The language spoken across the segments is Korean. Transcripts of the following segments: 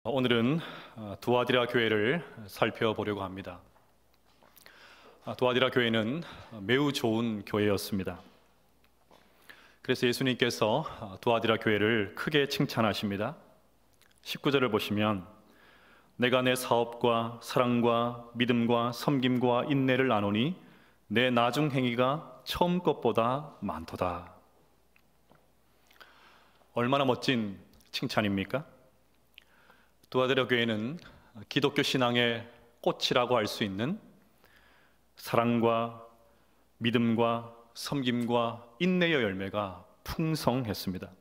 오늘은 두아디라 교회를 살펴보려고 합니다. 두아디라 교회는 매우 좋은 교회였습니다. 그래서 예수님께서 두아디라 교회를 크게 칭찬하십니다. 19절을 보시면 내가 내 사업과 사랑과 믿음과 섬김과 인내를 아노니 내 나중 행위가 처음 것보다 많도다. 얼마나 멋진 칭찬입니까? 두아디라 교회는 기독교 신앙의 꽃이라고 할 수 있는 사랑과 믿음과 섬김과 인내의 열매가 풍성했습니다.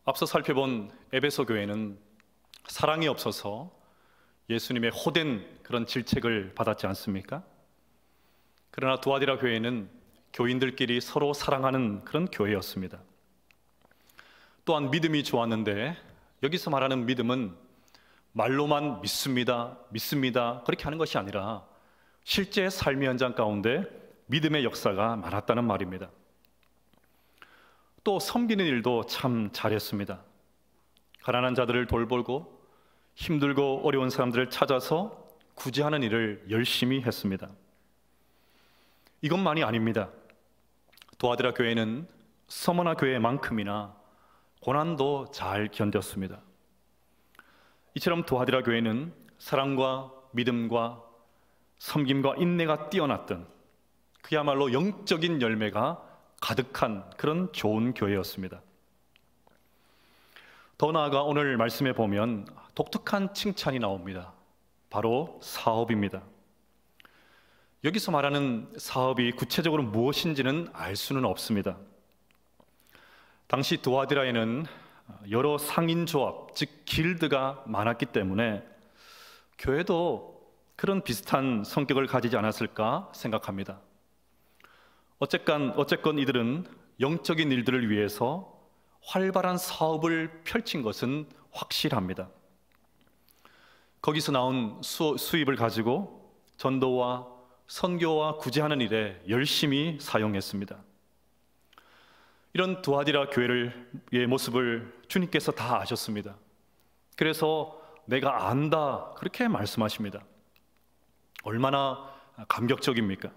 앞서 살펴본 에베소 교회는 사랑이 없어서 예수님의 호된 그런 질책을 받았지 않습니까? 그러나 두아디라 교회는 교인들끼리 서로 사랑하는 그런 교회였습니다. 또한 믿음이 좋았는데 여기서 말하는 믿음은 말로만 믿습니다 그렇게 하는 것이 아니라 실제 삶의 현장 가운데 믿음의 역사가 많았다는 말입니다. 또 섬기는 일도 참 잘했습니다. 가난한 자들을 돌보고 힘들고 어려운 사람들을 찾아서 구제하는 일을 열심히 했습니다. 이것만이 아닙니다. 두아디라 교회는 서머나 교회만큼이나 고난도 잘 견뎠습니다. 이처럼 두아디라 교회는 사랑과 믿음과 섬김과 인내가 뛰어났던 그야말로 영적인 열매가 가득한 그런 좋은 교회였습니다. 더 나아가 오늘 말씀에 보면 독특한 칭찬이 나옵니다. 바로 사업입니다. 여기서 말하는 사업이 구체적으로 무엇인지는 알 수는 없습니다. 당시 두아디라에는 여러 상인조합, 즉 길드가 많았기 때문에 교회도 그런 비슷한 성격을 가지지 않았을까 생각합니다. 어쨌건 이들은 영적인 일들을 위해서 활발한 사업을 펼친 것은 확실합니다. 거기서 나온 수입을 가지고 전도와 선교와 구제하는 일에 열심히 사용했습니다. 이런 두아디라 교회의 모습을 주님께서 다 아셨습니다. 그래서 내가 안다 그렇게 말씀하십니다. 얼마나 감격적입니까?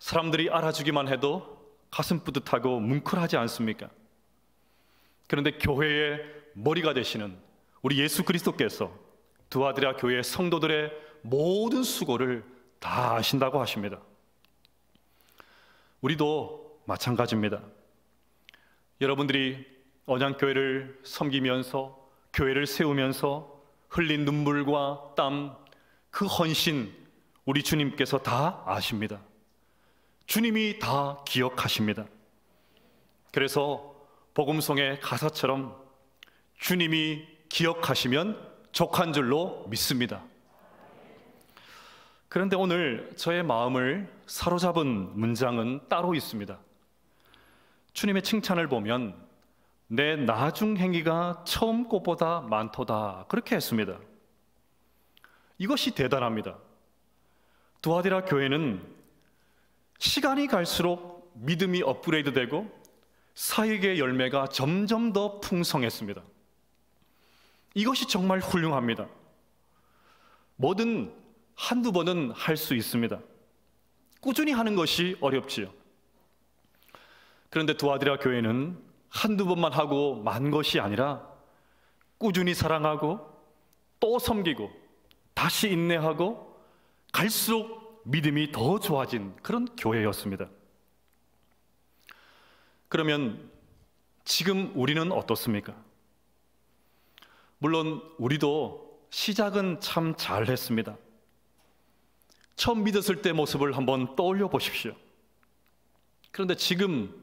사람들이 알아주기만 해도 가슴 뿌듯하고 뭉클하지 않습니까? 그런데 교회의 머리가 되시는 우리 예수 그리스도께서 두아디라 교회 성도들의 모든 수고를 다 아신다고 하십니다. 우리도 마찬가지입니다. 여러분들이 언양교회를 섬기면서 교회를 세우면서 흘린 눈물과 땀, 그 헌신 우리 주님께서 다 아십니다. 주님이 다 기억하십니다. 그래서 복음송의 가사처럼 주님이 기억하시면 족한 줄로 믿습니다. 그런데 오늘 저의 마음을 사로잡은 문장은 따로 있습니다. 주님의 칭찬을 보면 내 나중 행위가 처음 것보다 많도다 그렇게 했습니다. 이것이 대단합니다. 두아디라 교회는 시간이 갈수록 믿음이 업그레이드되고 사역의 열매가 점점 더 풍성했습니다. 이것이 정말 훌륭합니다. 뭐든 한두 번은 할 수 있습니다. 꾸준히 하는 것이 어렵지요. 그런데 두아디라 교회는 한두 번만 하고 만 것이 아니라 꾸준히 사랑하고 또 섬기고 다시 인내하고 갈수록 믿음이 더 좋아진 그런 교회였습니다. 그러면 지금 우리는 어떻습니까? 물론 우리도 시작은 참 잘했습니다. 처음 믿었을 때 모습을 한번 떠올려 보십시오. 그런데 지금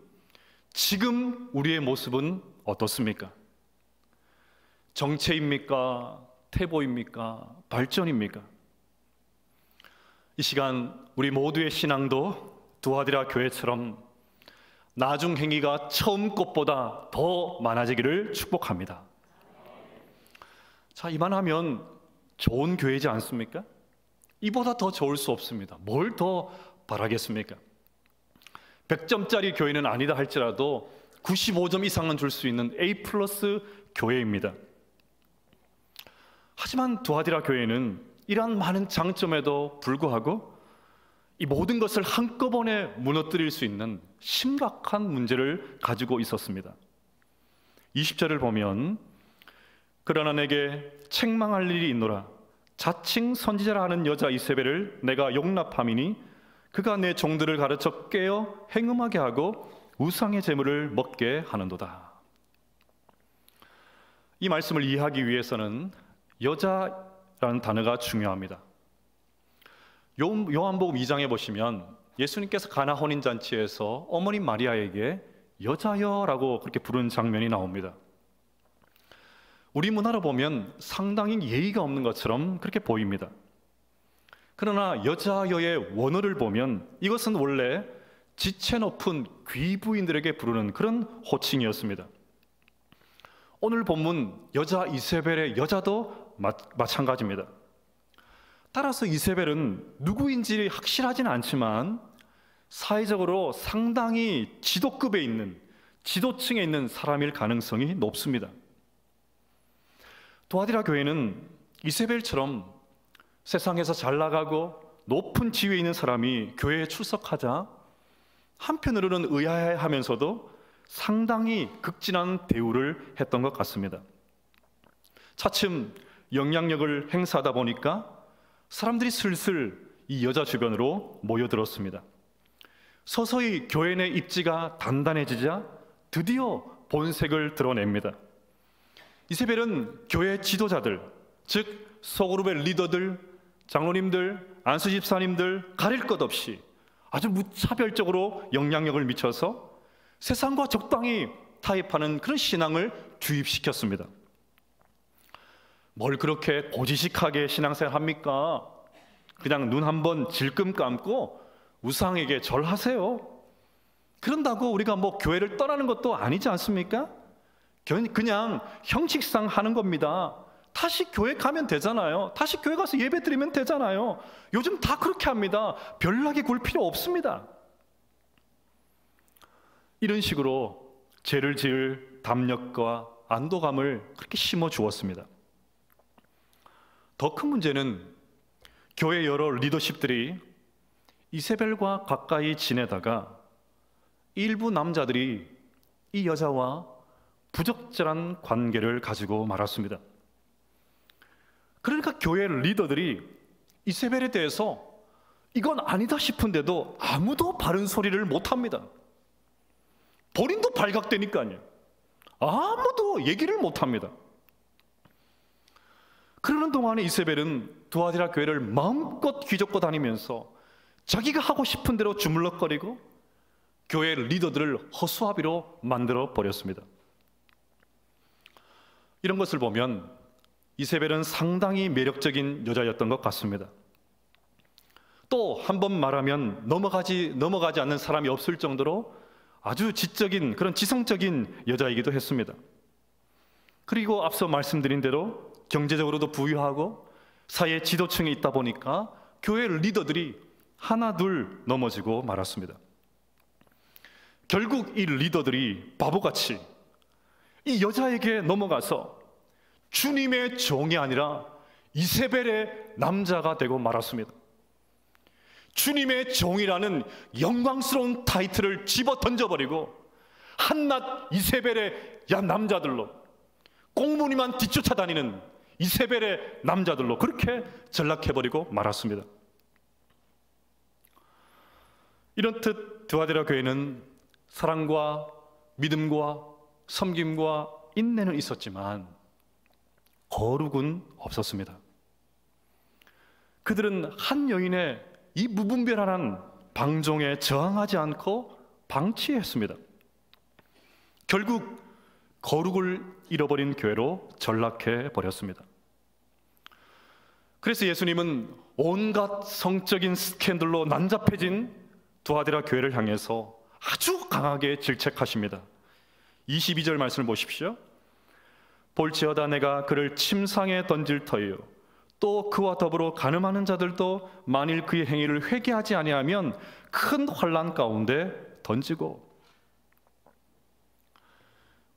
우리의 모습은 어떻습니까? 정체입니까? 퇴보입니까? 발전입니까? 이 시간 우리 모두의 신앙도 두아디라 교회처럼 나중 행위가 처음 것보다 더 많아지기를 축복합니다. 자, 이만하면 좋은 교회지 않습니까? 이보다 더 좋을 수 없습니다. 뭘 더 바라겠습니까? 100점짜리 교회는 아니다 할지라도 95점 이상은 줄 수 있는 A 플러스 교회입니다. 하지만 두아디라 교회는 이러한 많은 장점에도 불구하고 이 모든 것을 한꺼번에 무너뜨릴 수 있는 심각한 문제를 가지고 있었습니다. 20절을 보면 그러나 내게 책망할 일이 있노라. 자칭 선지자라 하는 여자 이세벨을 내가 용납함이니 그가 내 종들을 가르쳐 깨어 행음하게 하고 우상의 제물을 먹게 하는도다. 이 말씀을 이해하기 위해서는 여자라는 단어가 중요합니다. 요한복음 2장에 보시면 예수님께서 가나 혼인잔치에서 어머니 마리아에게 여자여라고 그렇게 부르는 장면이 나옵니다. 우리 문화로 보면 상당히 예의가 없는 것처럼 그렇게 보입니다. 그러나 여자여의 원어를 보면 이것은 원래 지체 높은 귀부인들에게 부르는 그런 호칭이었습니다. 오늘 본문 여자 이세벨의 여자도 마찬가지입니다. 따라서 이세벨은 누구인지 확실하지는 않지만 사회적으로 상당히 지도급에 있는, 지도층에 있는 사람일 가능성이 높습니다. 두아디라 교회는 이세벨처럼 세상에서 잘 나가고 높은 지위에 있는 사람이 교회에 출석하자 한편으로는 의아해하면서도 상당히 극진한 대우를 했던 것 같습니다. 차츰 영향력을 행사하다 보니까 사람들이 슬슬 이 여자 주변으로 모여들었습니다. 서서히 교회 내 입지가 단단해지자 드디어 본색을 드러냅니다. 이세벨은 교회 지도자들, 즉 소그룹의 리더들, 장로님들, 안수 집사님들 가릴 것 없이 아주 무차별적으로 영향력을 미쳐서 세상과 적당히 타협하는 그런 신앙을 주입시켰습니다. 뭘 그렇게 고지식하게 신앙생활 합니까? 그냥 눈 한번 질끔 감고 우상에게 절하세요. 그런다고 우리가 뭐 교회를 떠나는 것도 아니지 않습니까? 그냥 형식상 하는 겁니다. 다시 교회 가면 되잖아요. 다시 교회 가서 예배 드리면 되잖아요. 요즘 다 그렇게 합니다. 별나게 굴 필요 없습니다. 이런 식으로 죄를 지을 담력과 안도감을 그렇게 심어 주었습니다. 더 큰 문제는 교회 여러 리더십들이 이세벨과 가까이 지내다가 일부 남자들이 이 여자와 부적절한 관계를 가지고 말았습니다. 그러니까 교회 리더들이 이세벨에 대해서 이건 아니다 싶은데도 아무도 바른 소리를 못합니다. 본인도 발각되니까요. 아무도 얘기를 못합니다. 그러는 동안에 이세벨은 두아디라 교회를 마음껏 뒤적고 다니면서 자기가 하고 싶은 대로 주물럭거리고 교회 리더들을 허수아비로 만들어 버렸습니다. 이런 것을 보면 이세벨은 상당히 매력적인 여자였던 것 같습니다. 또 한 번 말하면 넘어가지 않는 사람이 없을 정도로 아주 지적인 그런 지성적인 여자이기도 했습니다. 그리고 앞서 말씀드린 대로 경제적으로도 부유하고 사회 지도층에 있다 보니까 교회 리더들이 하나둘 넘어지고 말았습니다. 결국 이 리더들이 바보같이 이 여자에게 넘어가서 주님의 종이 아니라 이세벨의 남자가 되고 말았습니다. 주님의 종이라는 영광스러운 타이틀을 집어 던져버리고 한낱 이세벨의 남자들로, 꽁무니만 뒤쫓아다니는 이세벨의 남자들로 그렇게 전락해버리고 말았습니다. 이렇듯 두아디라 교회는 사랑과 믿음과 섬김과 인내는 있었지만 거룩은 없었습니다. 그들은 한 여인의 이 무분별한 방종에 저항하지 않고 방치했습니다. 결국 거룩을 잃어버린 교회로 전락해 버렸습니다. 그래서 예수님은 온갖 성적인 스캔들로 난잡해진 두아디라 교회를 향해서 아주 강하게 질책하십니다. 22절 말씀을 보십시오. 볼지어다 내가 그를 침상에 던질 터이요 또 그와 더불어 간음하는 자들도 만일 그의 행위를 회개하지 아니하면 큰 환난 가운데 던지고.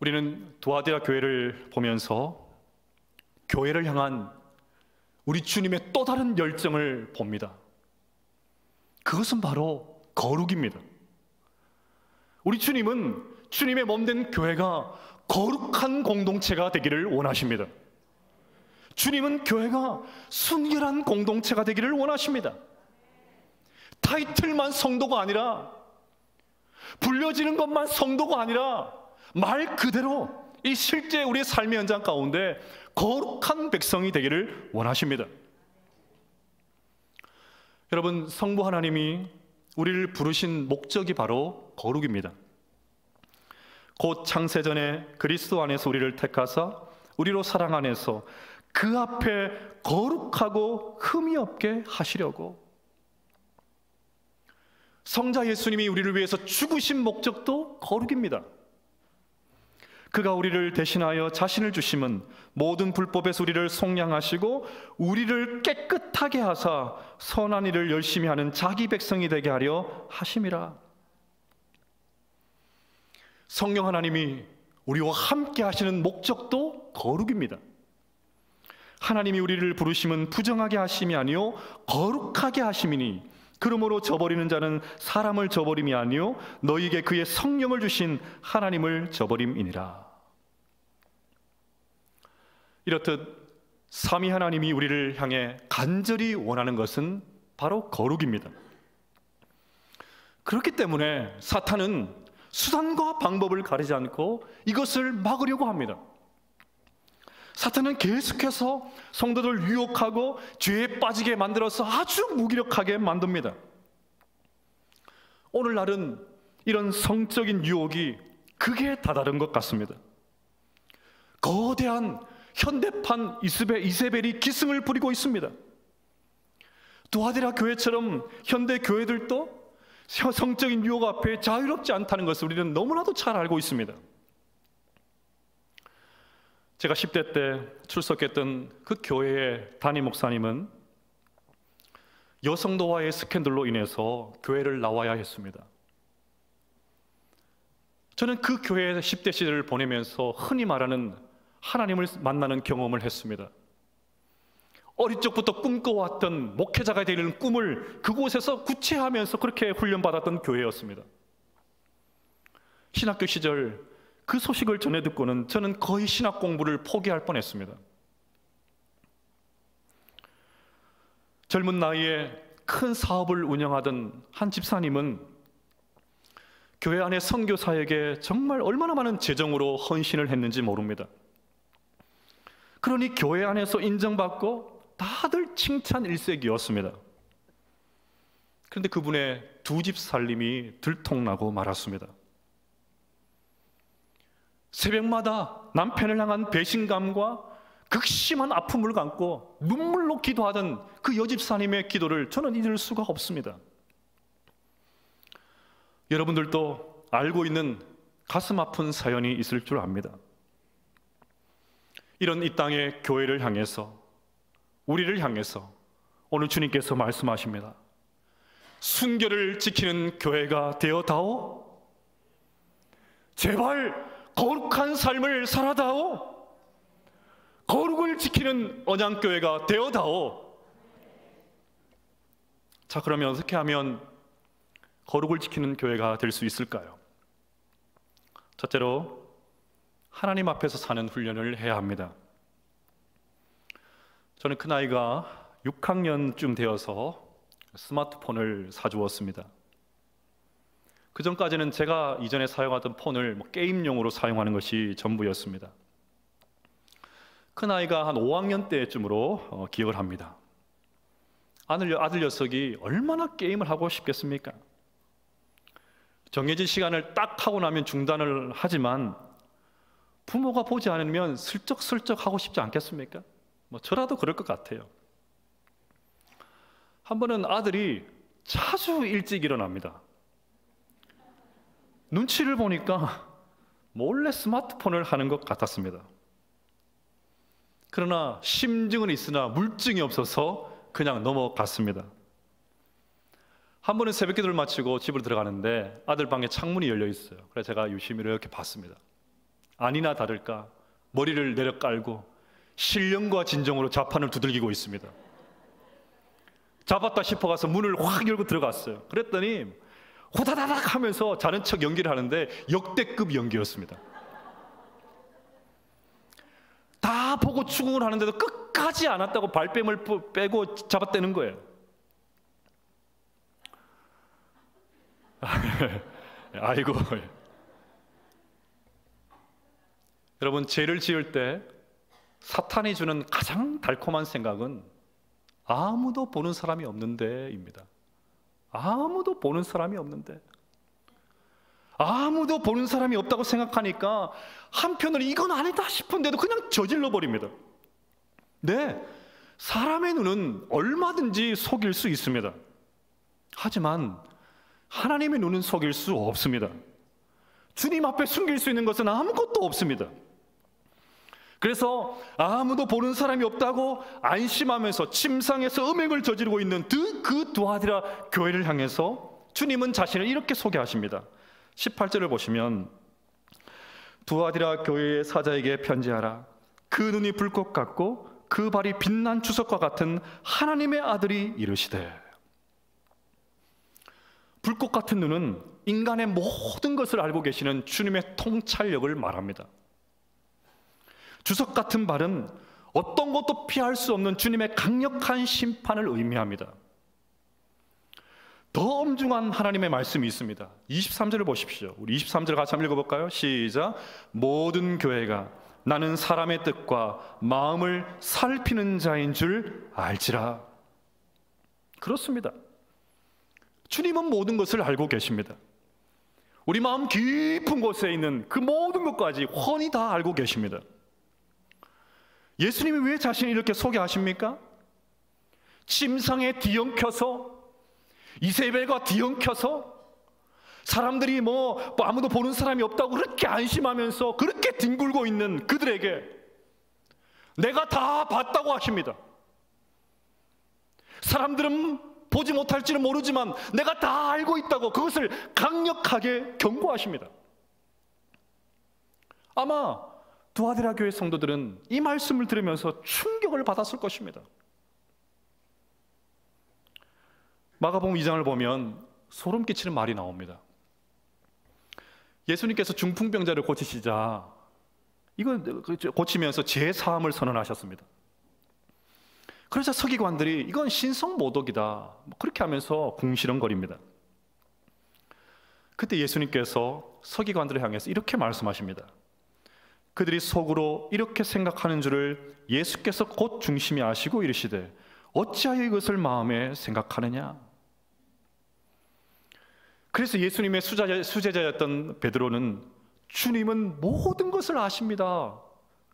우리는 두아디라 교회를 보면서 교회를 향한 우리 주님의 또 다른 열정을 봅니다. 그것은 바로 거룩입니다. 우리 주님은 주님의 몸된 교회가 거룩한 공동체가 되기를 원하십니다. 주님은 교회가 순결한 공동체가 되기를 원하십니다. 타이틀만 성도가 아니라, 불려지는 것만 성도가 아니라, 말 그대로 이 실제 우리의 삶의 현장 가운데 거룩한 백성이 되기를 원하십니다. 여러분, 성부 하나님이 우리를 부르신 목적이 바로 거룩입니다. 곧 창세전에 그리스도 안에서 우리를 택하사 우리로 사랑 안에서 그 앞에 거룩하고 흠이 없게 하시려고. 성자 예수님이 우리를 위해서 죽으신 목적도 거룩입니다. 그가 우리를 대신하여 자신을 주심은 모든 불법에서 우리를 속량하시고 우리를 깨끗하게 하사 선한 일을 열심히 하는 자기 백성이 되게 하려 하심이라. 성령 하나님이 우리와 함께 하시는 목적도 거룩입니다. 하나님이 우리를 부르심은 부정하게 하심이 아니요 거룩하게 하심이니 그러므로 저버리는 자는 사람을 저버림이 아니요 너희에게 그의 성령을 주신 하나님을 저버림이니라. 이렇듯 삼위 하나님이 우리를 향해 간절히 원하는 것은 바로 거룩입니다. 그렇기 때문에 사탄은 수단과 방법을 가리지 않고 이것을 막으려고 합니다. 사탄은 계속해서 성도들 유혹하고 죄에 빠지게 만들어서 아주 무기력하게 만듭니다. 오늘날은 이런 성적인 유혹이 극에 다다른 것 같습니다. 거대한 현대판 이세벨이 기승을 부리고 있습니다. 두아디라 교회처럼 현대 교회들도 성적인 유혹 앞에 자유롭지 않다는 것을 우리는 너무나도 잘 알고 있습니다. 제가 10대 때 출석했던 그 교회의 담임 목사님은 여성도와의 스캔들로 인해서 교회를 나와야 했습니다. 저는 그 교회의 10대 시절을 보내면서 흔히 말하는 하나님을 만나는 경험을 했습니다. 어릴 적부터 꿈꿔왔던 목회자가 되는 꿈을 그곳에서 구체하면서 그렇게 훈련받았던 교회였습니다. 신학교 시절 그 소식을 전해 듣고는 저는 거의 신학 공부를 포기할 뻔했습니다. 젊은 나이에 큰 사업을 운영하던 한 집사님은 교회 안의 선교사에게 정말 얼마나 많은 재정으로 헌신을 했는지 모릅니다. 그러니 교회 안에서 인정받고 다들 칭찬 일색이었습니다. 그런데 그분의 두 집 살림이 들통나고 말았습니다. 새벽마다 남편을 향한 배신감과 극심한 아픔을 감고 눈물로 기도하던 그 여집사님의 기도를 저는 잊을 수가 없습니다. 여러분들도 알고 있는 가슴 아픈 사연이 있을 줄 압니다. 이런 이 땅의 교회를 향해서, 우리를 향해서 오늘 주님께서 말씀하십니다. 순결을 지키는 교회가 되어다오. 제발 거룩한 삶을 살아다오. 거룩을 지키는 언양교회가 되어다오. 자, 그러면 어떻게 하면 거룩을 지키는 교회가 될 수 있을까요? 첫째로 하나님 앞에서 사는 훈련을 해야 합니다. 저는 그 나이가 6학년쯤 되어서 스마트폰을 사주었습니다. 그 전까지는 제가 이전에 사용하던 폰을 게임용으로 사용하는 것이 전부였습니다. 그 나이가 한 5학년 때쯤으로 기억을 합니다. 아들 녀석이 얼마나 게임을 하고 싶겠습니까? 정해진 시간을 딱 하고 나면 중단을 하지만 부모가 보지 않으면 슬쩍슬쩍 하고 싶지 않겠습니까? 저라도 그럴 것 같아요. 한 번은 아들이 자주 일찍 일어납니다. 눈치를 보니까 몰래 스마트폰을 하는 것 같았습니다. 그러나 심증은 있으나 물증이 없어서 그냥 넘어갔습니다. 한 번은 새벽 기도를 마치고 집으로 들어가는데 아들 방에 창문이 열려 있어요. 그래서 제가 유심히 이렇게 봤습니다. 아니나 다를까 머리를 내려 깔고 신령과 진정으로 자판을 두들기고 있습니다. 잡았다 싶어가서 문을 확 열고 들어갔어요. 그랬더니 호다다닥 하면서 자는 척 연기를 하는데 역대급 연기였습니다. 다 보고 추궁을 하는데도 끝까지 안 왔다고 발뺌을 빼고 잡았다는 거예요. 아이고. 여러분, 죄를 지을 때 사탄이 주는 가장 달콤한 생각은 아무도 보는 사람이 없는데입니다. 아무도 보는 사람이 없는데, 아무도 보는 사람이 없다고 생각하니까 한편으로 이건 아니다 싶은데도 그냥 저질러 버립니다. 네, 사람의 눈은 얼마든지 속일 수 있습니다. 하지만 하나님의 눈은 속일 수 없습니다. 주님 앞에 숨길 수 있는 것은 아무것도 없습니다. 그래서 아무도 보는 사람이 없다고 안심하면서 침상에서 음행을 저지르고 있는 그 두아디라 교회를 향해서 주님은 자신을 이렇게 소개하십니다. 18절을 보시면, 두아디라 교회의 사자에게 편지하라. 그 눈이 불꽃 같고 그 발이 빛난 주석과 같은 하나님의 아들이 이르시되. 불꽃 같은 눈은 인간의 모든 것을 알고 계시는 주님의 통찰력을 말합니다. 주석 같은 발은 어떤 것도 피할 수 없는 주님의 강력한 심판을 의미합니다. 더 엄중한 하나님의 말씀이 있습니다. 23절을 보십시오. 우리 23절 같이 한번 읽어볼까요? 시작. 모든 교회가 나는 사람의 뜻과 마음을 살피는 자인 줄 알지라. 그렇습니다. 주님은 모든 것을 알고 계십니다. 우리 마음 깊은 곳에 있는 그 모든 것까지 훤히 다 알고 계십니다. 예수님이 왜 자신을 이렇게 소개하십니까? 침상에 뒤엉켜서, 이세벨과 뒤엉켜서 사람들이 아무도 보는 사람이 없다고 그렇게 안심하면서 그렇게 뒹굴고 있는 그들에게 내가 다 봤다고 하십니다. 사람들은 보지 못할지는 모르지만 내가 다 알고 있다고 그것을 강력하게 경고하십니다. 아마 두아디라 교회 성도들은 이 말씀을 들으면서 충격을 받았을 것입니다. 마가복음 2장을 보면 소름 끼치는 말이 나옵니다. 예수님께서 중풍병자를 고치시자 이건 고치면서 제사함을 선언하셨습니다. 그러자 서기관들이 이건 신성모독이다 그렇게 하면서 궁시렁거립니다. 그때 예수님께서 서기관들을 향해서 이렇게 말씀하십니다. 그들이 속으로 이렇게 생각하는 줄을 예수께서 곧 중심이 아시고 이르시되 어찌하여 이것을 마음에 생각하느냐. 그래서 예수님의 수제자였던 베드로는 주님은 모든 것을 아십니다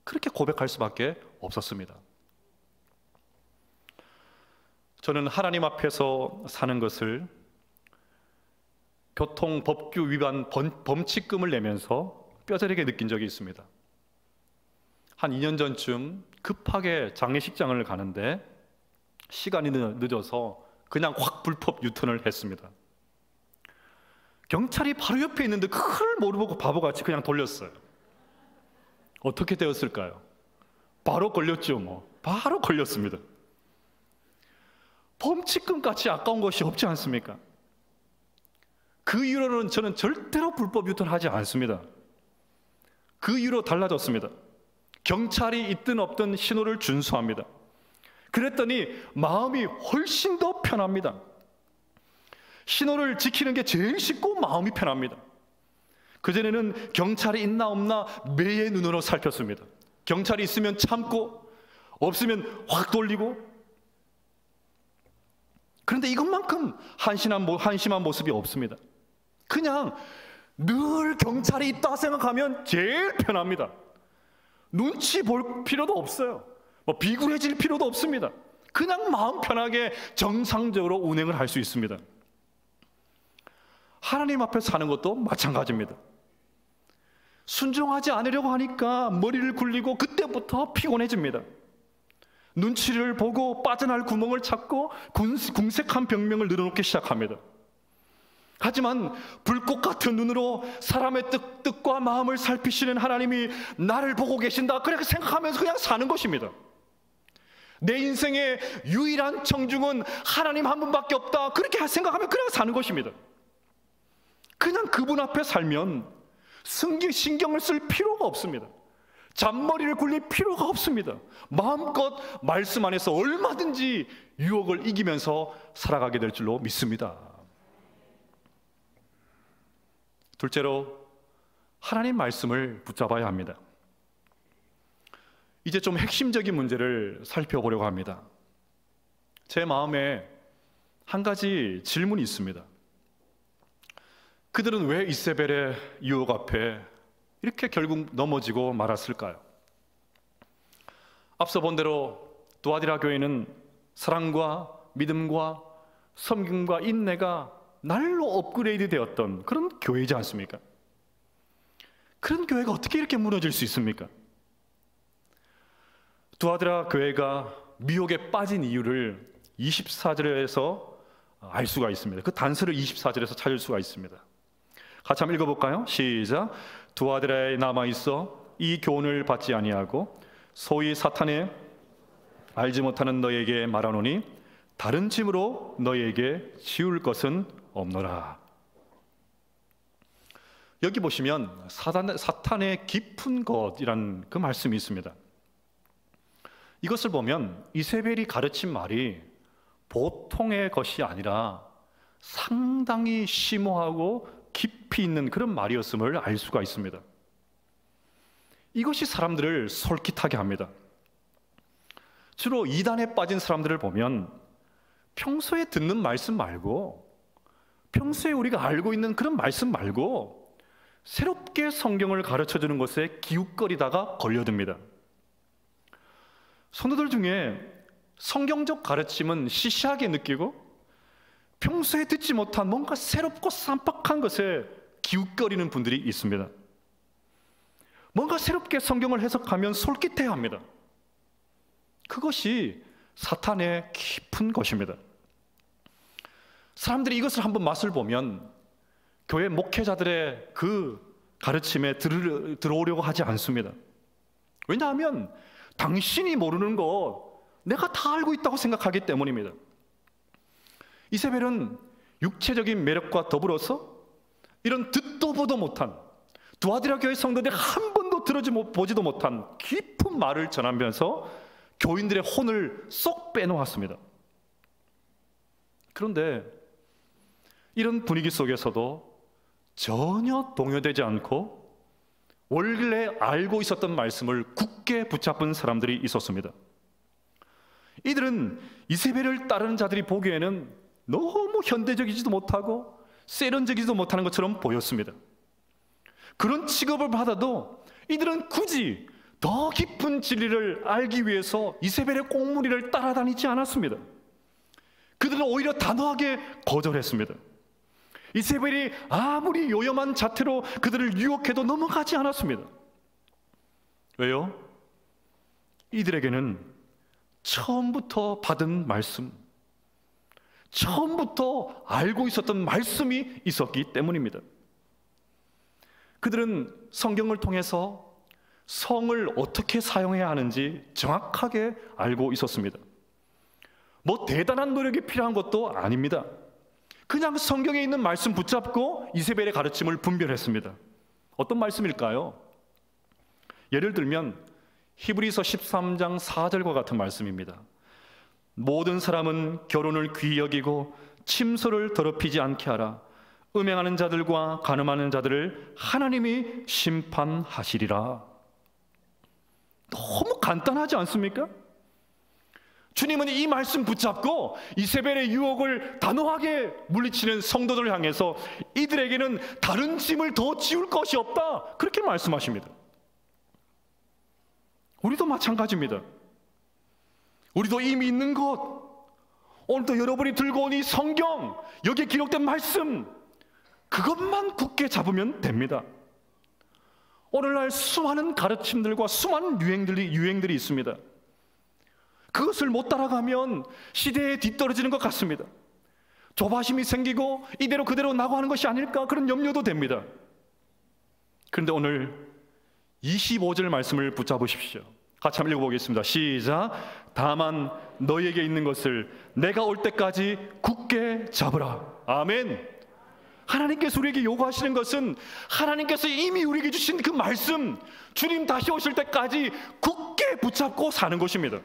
그렇게 고백할 수밖에 없었습니다. 저는 하나님 앞에서 사는 것을 교통법규 위반 범칙금을 내면서 뼈저리게 느낀 적이 있습니다. 한 2년 전쯤 급하게 장례식장을 가는데 시간이 늦어서 그냥 확 불법 유턴을 했습니다. 경찰이 바로 옆에 있는데 그걸 모르고 바보같이 그냥 돌렸어요. 어떻게 되었을까요? 바로 걸렸죠. 바로 걸렸습니다. 범칙금같이 아까운 것이 없지 않습니까? 그 이후로는 저는 절대로 불법 유턴하지 않습니다. 그 이후로 달라졌습니다. 경찰이 있든 없든 신호를 준수합니다. 그랬더니 마음이 훨씬 더 편합니다. 신호를 지키는 게 제일 쉽고 마음이 편합니다. 그전에는 경찰이 있나 없나 매의 눈으로 살폈습니다. 경찰이 있으면 참고 없으면 확 돌리고. 그런데 이것만큼 한심한 모습이 없습니다. 그냥 늘 경찰이 있다 생각하면 제일 편합니다. 눈치 볼 필요도 없어요. 비굴해질 필요도 없습니다. 그냥 마음 편하게 정상적으로 운행을 할 수 있습니다. 하나님 앞에 사는 것도 마찬가지입니다. 순종하지 않으려고 하니까 머리를 굴리고 그때부터 피곤해집니다. 눈치를 보고 빠져날 구멍을 찾고 궁색한 병명을 늘어놓기 시작합니다. 하지만 불꽃 같은 눈으로 사람의 뜻과 마음을 살피시는 하나님이 나를 보고 계신다, 그렇게 생각하면서 그냥 사는 것입니다. 내 인생의 유일한 청중은 하나님 한 분밖에 없다, 그렇게 생각하면 그냥 사는 것입니다. 그냥 그분 앞에 살면 신경을 쓸 필요가 없습니다. 잔머리를 굴릴 필요가 없습니다. 마음껏 말씀 안에서 얼마든지 유혹을 이기면서 살아가게 될 줄로 믿습니다. 둘째로, 하나님 말씀을 붙잡아야 합니다. 이제 좀 핵심적인 문제를 살펴보려고 합니다. 제 마음에 한 가지 질문이 있습니다. 그들은 왜 이세벨의 유혹 앞에 이렇게 결국 넘어지고 말았을까요? 앞서 본 대로 두아디라 교회는 사랑과 믿음과 섬김과 인내가 날로 업그레이드 되었던 그런 교회이지 않습니까? 그런 교회가 어떻게 이렇게 무너질 수 있습니까? 두아디라 교회가 미혹에 빠진 이유를 24절에서 알 수가 있습니다. 그 단서를 24절에서 찾을 수가 있습니다. 같이 한번 읽어볼까요? 시작. 두아디라에 남아있어 이 교훈을 받지 아니하고 소위 사탄의 알지 못하는 너에게 말하노니 다른 짐으로 너에게 지울 것은 없노라. 여기 보시면 사탄의 깊은 것이란 그 말씀이 있습니다. 이것을 보면 이세벨이 가르친 말이 보통의 것이 아니라 상당히 심오하고 깊이 있는 그런 말이었음을 알 수가 있습니다. 이것이 사람들을 솔깃하게 합니다. 주로 이단에 빠진 사람들을 보면 평소에 듣는 말씀 말고, 평소에 우리가 알고 있는 그런 말씀 말고 새롭게 성경을 가르쳐주는 것에 기웃거리다가 걸려듭니다. 성도들 중에 성경적 가르침은 시시하게 느끼고 평소에 듣지 못한 뭔가 새롭고 쌈박한 것에 기웃거리는 분들이 있습니다. 뭔가 새롭게 성경을 해석하면 솔깃해합니다. 그것이 사탄의 깊은 것입니다. 사람들이 이것을 한번 맛을 보면 교회 목회자들의 그 가르침에 들어오려고 하지 않습니다. 왜냐하면 당신이 모르는 것 내가 다 알고 있다고 생각하기 때문입니다. 이세벨은 육체적인 매력과 더불어서 이런 듣도 보도 못한, 두아디라 교회 성도들이 한 번도 보지도 못한 깊은 말을 전하면서 교인들의 혼을 쏙 빼놓았습니다. 그런데 이런 분위기 속에서도 전혀 동요되지 않고 원래 알고 있었던 말씀을 굳게 붙잡은 사람들이 있었습니다. 이들은 이세벨을 따르는 자들이 보기에는 너무 현대적이지도 못하고 세련적이지도 못하는 것처럼 보였습니다. 그런 취급을 받아도 이들은 굳이 더 깊은 진리를 알기 위해서 이세벨의 꽁무니를 따라다니지 않았습니다. 그들은 오히려 단호하게 거절했습니다. 이세벨이 아무리 요염한 자태로 그들을 유혹해도 넘어가지 않았습니다. 왜요? 이들에게는 처음부터 받은 말씀, 처음부터 알고 있었던 말씀이 있었기 때문입니다. 그들은 성경을 통해서 성을 어떻게 사용해야 하는지 정확하게 알고 있었습니다. 뭐 대단한 노력이 필요한 것도 아닙니다. 그냥 성경에 있는 말씀 붙잡고 이세벨의 가르침을 분별했습니다. 어떤 말씀일까요? 예를 들면 히브리서 13장 4절과 같은 말씀입니다. 모든 사람은 결혼을 귀히 여기고 침소를 더럽히지 않게 하라. 음행하는 자들과 간음하는 자들을 하나님이 심판하시리라. 너무 간단하지 않습니까? 주님은 이 말씀 붙잡고 이세벨의 유혹을 단호하게 물리치는 성도들을 향해서 이들에게는 다른 짐을 더 지울 것이 없다, 그렇게 말씀하십니다. 우리도 마찬가지입니다. 우리도 이미 있는 것, 오늘도 여러분이 들고 온 이 성경, 여기에 기록된 말씀, 그것만 굳게 잡으면 됩니다. 오늘날 수많은 가르침들과 수많은 유행들이 있습니다. 그것을 못 따라가면 시대에 뒤떨어지는 것 같습니다. 조바심이 생기고 이대로 그대로 나고 하는 것이 아닐까, 그런 염려도 됩니다. 그런데 오늘 25절 말씀을 붙잡으십시오. 같이 한번 읽어보겠습니다. 시작. 다만 너희에게 있는 것을 내가 올 때까지 굳게 잡으라. 아멘. 하나님께서 우리에게 요구하시는 것은 하나님께서 이미 우리에게 주신 그 말씀, 주님 다시 오실 때까지 굳게 붙잡고 사는 것입니다.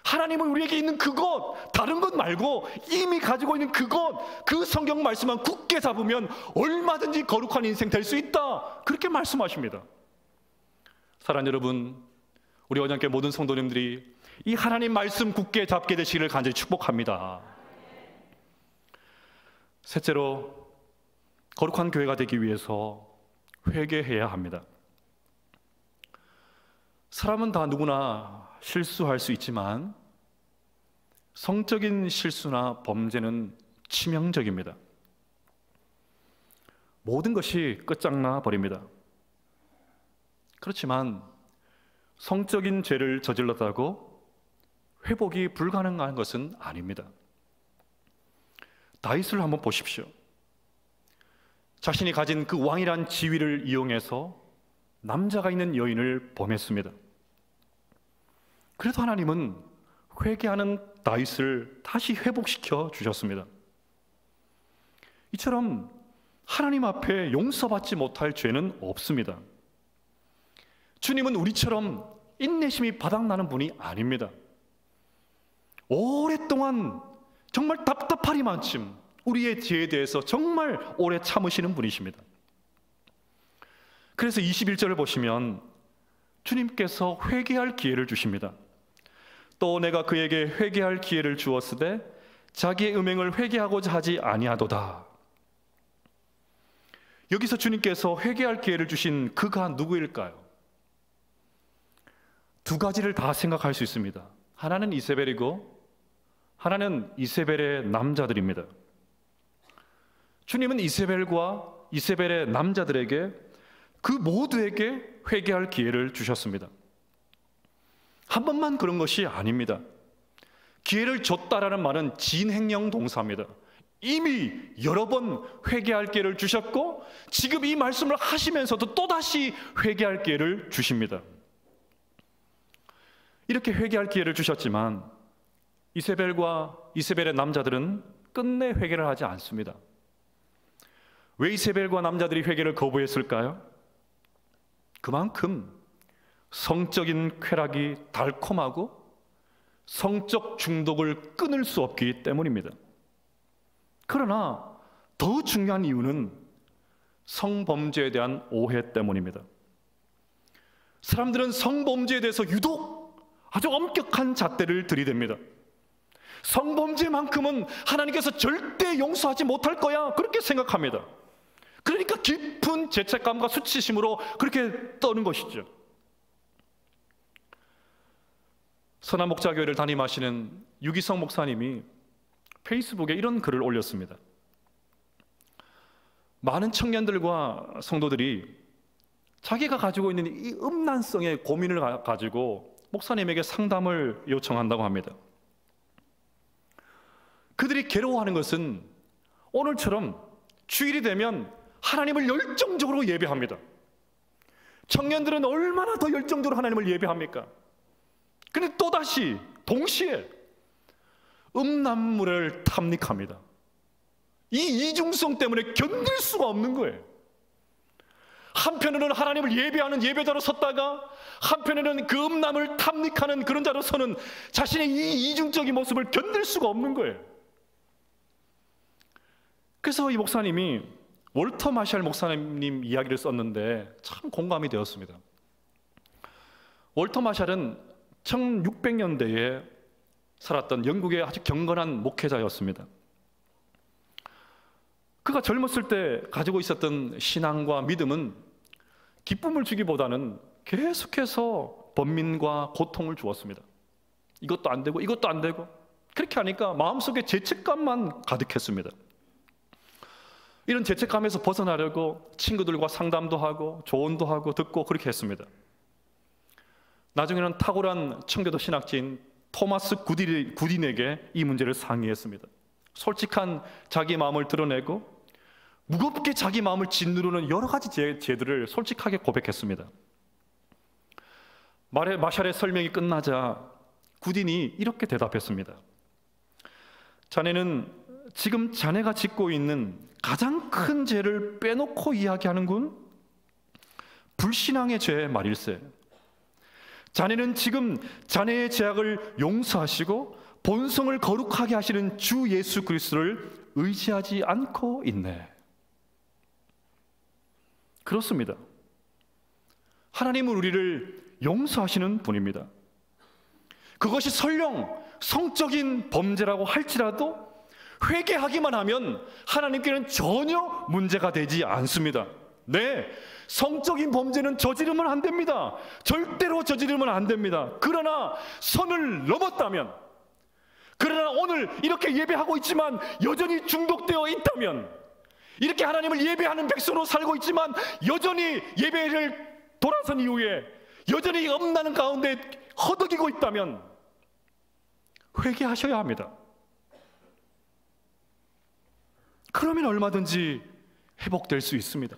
하나님은 우리에게 있는 그것, 다른 것 말고 이미 가지고 있는 그것, 그 성경 말씀만 굳게 잡으면 얼마든지 거룩한 인생 될 수 있다, 그렇게 말씀하십니다. 사랑하는 여러분, 우리 언약교회 모든 성도님들이 이 하나님 말씀 굳게 잡게 되시기를 간절히 축복합니다. 셋째로, 거룩한 교회가 되기 위해서 회개해야 합니다. 사람은 다 누구나 실수할 수 있지만 성적인 실수나 범죄는 치명적입니다. 모든 것이 끝장나 버립니다. 그렇지만 성적인 죄를 저질렀다고 회복이 불가능한 것은 아닙니다. 다윗을 한번 보십시오. 자신이 가진 그 왕이란 지위를 이용해서 남자가 있는 여인을 범했습니다. 그래도 하나님은 회개하는 다윗을 다시 회복시켜 주셨습니다. 이처럼 하나님 앞에 용서받지 못할 죄는 없습니다. 주님은 우리처럼 인내심이 바닥나는 분이 아닙니다. 오랫동안 정말 답답하리만큼 우리의 죄에 대해서 정말 오래 참으시는 분이십니다. 그래서 21절을 보시면 주님께서 회개할 기회를 주십니다. 또 내가 그에게 회개할 기회를 주었으되 자기의 음행을 회개하고자 하지 아니하도다. 여기서 주님께서 회개할 기회를 주신 그가 누구일까요? 두 가지를 다 생각할 수 있습니다. 하나는 이세벨이고 하나는 이세벨의 남자들입니다. 주님은 이세벨과 이세벨의 남자들에게, 그 모두에게 회개할 기회를 주셨습니다. 한 번만 그런 것이 아닙니다. 기회를 줬다라는 말은 진행형 동사입니다. 이미 여러 번 회개할 기회를 주셨고 지금 이 말씀을 하시면서도 또다시 회개할 기회를 주십니다. 이렇게 회개할 기회를 주셨지만 이세벨과 이세벨의 남자들은 끝내 회개를 하지 않습니다. 왜 이세벨과 남자들이 회개를 거부했을까요? 그만큼 성적인 쾌락이 달콤하고 성적 중독을 끊을 수 없기 때문입니다. 그러나 더 중요한 이유는 성범죄에 대한 오해 때문입니다. 사람들은 성범죄에 대해서 유독 아주 엄격한 잣대를 들이댑니다. 성범죄만큼은 하나님께서 절대 용서하지 못할 거야, 그렇게 생각합니다. 그러니까 깊은 죄책감과 수치심으로 그렇게 떠는 것이죠. 선한목자교회를 담임하시는 유기성 목사님이 페이스북에 이런 글을 올렸습니다. 많은 청년들과 성도들이 자기가 가지고 있는 이 음란성의 고민을 가지고 목사님에게 상담을 요청한다고 합니다. 그들이 괴로워하는 것은 오늘처럼 주일이 되면 하나님을 열정적으로 예배합니다. 청년들은 얼마나 더 열정적으로 하나님을 예배합니까? 근데 또다시 동시에 음란물을 탐닉합니다. 이 이중성 때문에 견딜 수가 없는 거예요. 한편으로는 하나님을 예배하는 예배자로 섰다가 한편에는 그 음란을 탐닉하는 그런 자로 서는 자신의 이 이중적인 모습을 견딜 수가 없는 거예요. 그래서 이 목사님이 월터 마샬 목사님 이야기를 썼는데 참 공감이 되었습니다. 월터 마샬은 1600년대에 살았던 영국의 아주 경건한 목회자였습니다. 그가 젊었을 때 가지고 있었던 신앙과 믿음은 기쁨을 주기보다는 계속해서 번민과 고통을 주었습니다. 이것도 안 되고 이것도 안 되고, 그렇게 하니까 마음속에 죄책감만 가득했습니다. 이런 죄책감에서 벗어나려고 친구들과 상담도 하고 조언도 하고 듣고 그렇게 했습니다. 나중에는 탁월한 청교도 신학자인 토마스 구딘에게 이 문제를 상의했습니다. 솔직한 자기 마음을 드러내고 무겁게 자기 마음을 짓누르는 여러 가지 죄들을 솔직하게 고백했습니다. 마샬의 설명이 끝나자 구딘이 이렇게 대답했습니다. 자네는 지금 자네가 짓고 있는 가장 큰 죄를 빼놓고 이야기하는군. 불신앙의 죄 말일세. 자네는 지금 자네의 죄악을 용서하시고 본성을 거룩하게 하시는 주 예수 그리스도를 의지하지 않고 있네. 그렇습니다. 하나님은 우리를 용서하시는 분입니다. 그것이 설령 성적인 범죄라고 할지라도 회개하기만 하면 하나님께는 전혀 문제가 되지 않습니다. 네, 성적인 범죄는 저지르면 안 됩니다. 절대로 저지르면 안 됩니다. 그러나 선을 넘었다면, 그러나 오늘 이렇게 예배하고 있지만 여전히 중독되어 있다면, 이렇게 하나님을 예배하는 백성으로 살고 있지만 여전히 예배를 돌아선 이후에 여전히 엄나는 가운데 허덕이고 있다면 회개하셔야 합니다. 그러면 얼마든지 회복될 수 있습니다.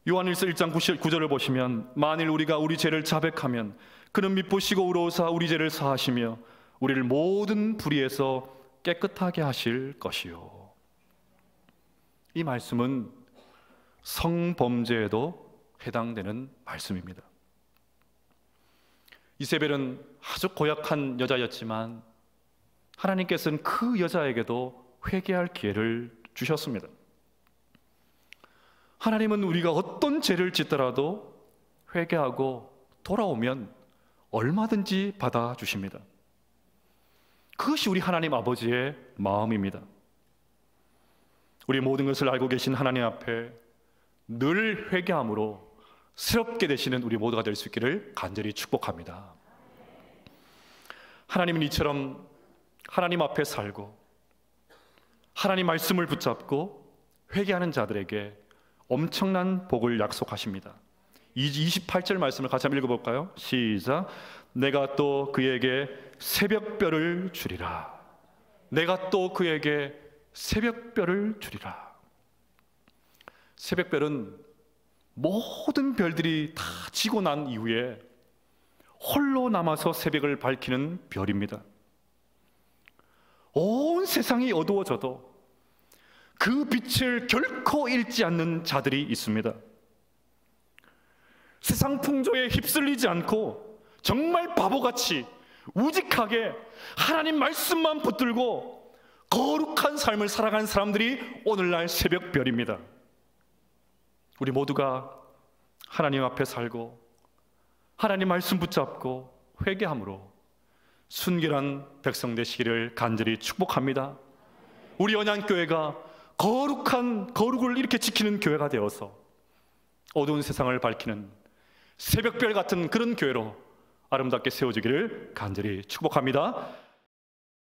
요한일서 1장 9절을 보시면 만일 우리가 우리 죄를 자백하면 그는 미쁘시고 의로우사 우리 죄를 사하시며 우리를 모든 불의에서 깨끗하게 하실 것이요. 이 말씀은 성범죄에도 해당되는 말씀입니다. 이세벨은 아주 고약한 여자였지만 하나님께서는 그 여자에게도 회개할 기회를 주셨습니다. 하나님은 우리가 어떤 죄를 짓더라도 회개하고 돌아오면 얼마든지 받아주십니다. 그것이 우리 하나님 아버지의 마음입니다. 우리 모든 것을 알고 계신 하나님 앞에 늘 회개함으로 새롭게 되시는 우리 모두가 될 수 있기를 간절히 축복합니다. 하나님은 이처럼 하나님 앞에 살고 하나님 말씀을 붙잡고 회개하는 자들에게 엄청난 복을 약속하십니다. 28절 말씀을 같이 한번 읽어볼까요? 시작. 내가 또 그에게 새벽별을 주리라. 내가 또 그에게 새벽별을 주리라. 새벽별은 모든 별들이 다 지고 난 이후에 홀로 남아서 새벽을 밝히는 별입니다. 온 세상이 어두워져도 그 빛을 결코 잃지 않는 자들이 있습니다. 세상 풍조에 휩쓸리지 않고 정말 바보같이 우직하게 하나님 말씀만 붙들고 거룩한 삶을 살아가는 사람들이 오늘날 새벽별입니다. 우리 모두가 하나님 앞에 살고 하나님 말씀 붙잡고 회개함으로 순결한 백성 되시기를 간절히 축복합니다. 우리 언양교회가 거룩을 이렇게 지키는 교회가 되어서 어두운 세상을 밝히는 새벽별 같은 그런 교회로 아름답게 세워지기를 간절히 축복합니다.